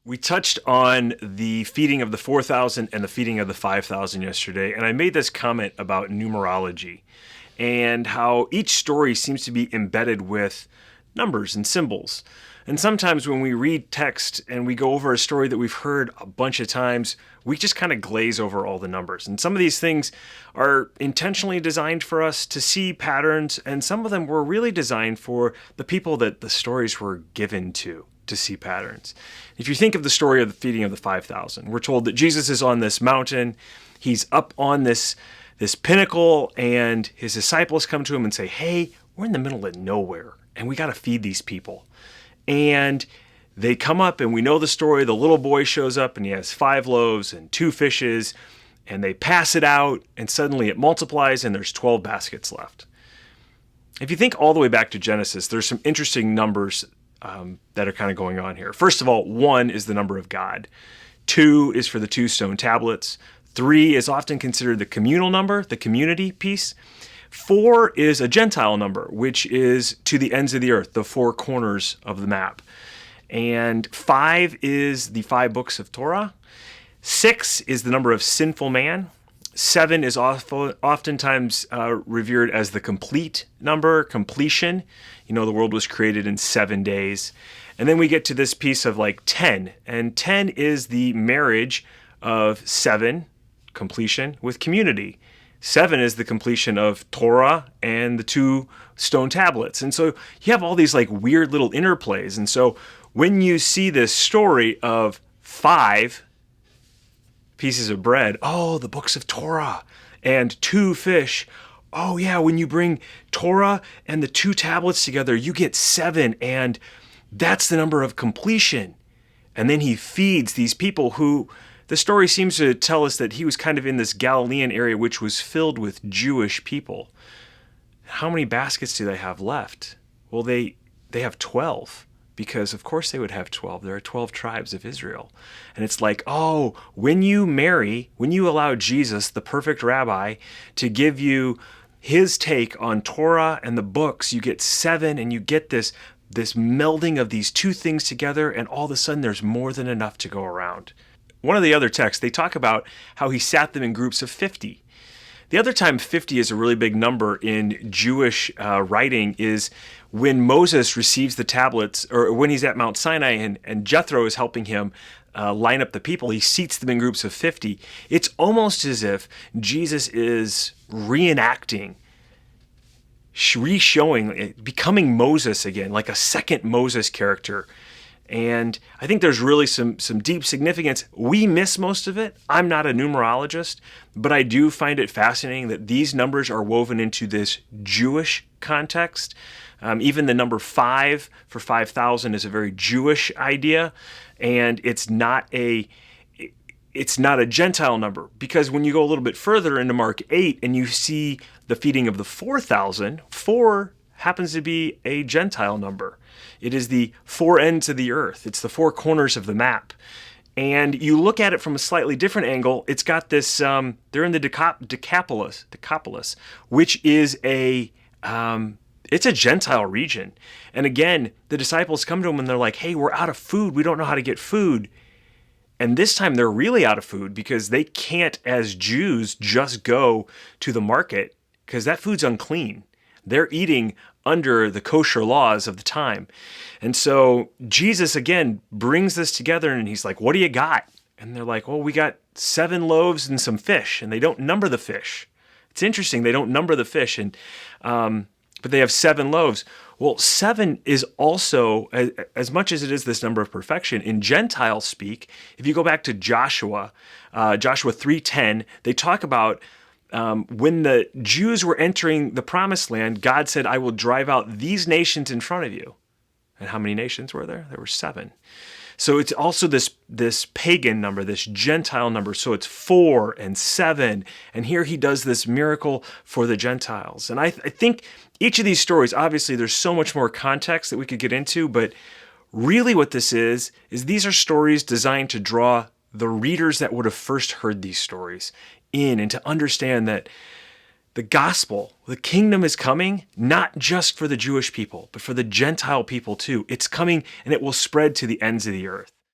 We touched on the feeding of the 4,000 and the feeding of the 5,000 yesterday, and I made this comment about numerology and how each story seems to be embedded with numbers and symbols. And sometimes when we read text and we go over a story that we've heard a bunch of times, we just kind of glaze over all the numbers. And some of these things are intentionally designed for us to see patterns, and some of them were really designed for the people that the stories were given to see patterns. If you think of the story of the feeding of the 5,000, we're told that Jesus is on this mountain. He's up on this pinnacle, and his disciples come to him and say, "Hey, we're in the middle of nowhere, and we got to feed these people." And they come up, and we know the story. The little boy shows up, and he has 5 loaves and 2 fishes, and they pass it out, and suddenly it multiplies, and there's 12 baskets left. If you think all the way back to Genesis, there's some interesting numbers that are kind of going on here. First of all, 1 is the number of God. 2 is for the 2 stone tablets. 3 is often considered the communal number, the community piece. 4 is a Gentile number, which is to the ends of the earth, the 4 corners of the map. And 5 is the 5 books of Torah. 6 is the number of sinful man. 7 is oftentimes revered as the complete number, completion. You know, the world was created in 7 days. And then we get to this piece of like 10. And 10 is the marriage of 7, completion, with community. 7 is the completion of Torah and the 2 stone tablets. And so you have all these like weird little interplays. And so when you see this story of 5 pieces of bread, oh, the books of Torah, and 2 fish, oh yeah, when you bring Torah and the 2 tablets together, you get 7, and that's the number of completion. And then he feeds these people who, the story seems to tell us that he was kind of in this Galilean area, which was filled with Jewish people. How many baskets do they have left? Well, they have 12. Because of course they would have 12. There are 12 tribes of Israel. And it's like, oh, when you allow Jesus, the perfect rabbi, to give you his take on Torah and the books, you get 7, and you get this melding of these 2 things together, and all of a sudden there's more than enough to go around. One of the other texts, they talk about how he sat them in groups of 50. The other time 50 is a really big number in Jewish writing is when Moses receives the tablets, or when he's at Mount Sinai and Jethro is helping him line up the people. He seats them in groups of 50. It's almost as if Jesus is reenacting, re-showing, becoming Moses again, like a second Moses character. And I think there's really some deep significance. We miss most of it. I'm not a numerologist, but I do find it fascinating that these numbers are woven into this Jewish context. Even the number 5 for 5,000 is a very Jewish idea, and it's not a Gentile number, because when you go a little bit further into Mark 8 and you see the feeding of the 4,000, 4 happens to be a Gentile number. It is the 4 ends of the earth. It's the 4 corners of the map. And you look at it from a slightly different angle. It's got this, they're in the Decapolis, which is it's a Gentile region. And again, the disciples come to him and they're like, hey, we're out of food. We don't know how to get food. And this time they're really out of food because they can't, as Jews, just go to the market because that food's unclean. They're eating under the kosher laws of the time. And so Jesus, again, brings this together and he's like, what do you got? And they're like, well, we got 7 loaves and some fish. And they don't number the fish. It's interesting. They don't number the fish, but they have 7 loaves. Well, 7 is also, as much as it is this number of perfection, in Gentile speak, if you go back to Joshua 3:10, they talk about when the Jews were entering the promised land, God said, I will drive out these nations in front of you. And how many nations were there? There were 7. So it's also this pagan number, this Gentile number. So it's 4 and 7. And here he does this miracle for the Gentiles. And I think each of these stories, obviously there's so much more context that we could get into, but really what this is these are stories designed to draw the readers that would have first heard these stories in, and to understand that the gospel, the kingdom is coming, not just for the Jewish people, but for the Gentile people too. It's coming and it will spread to the ends of the earth.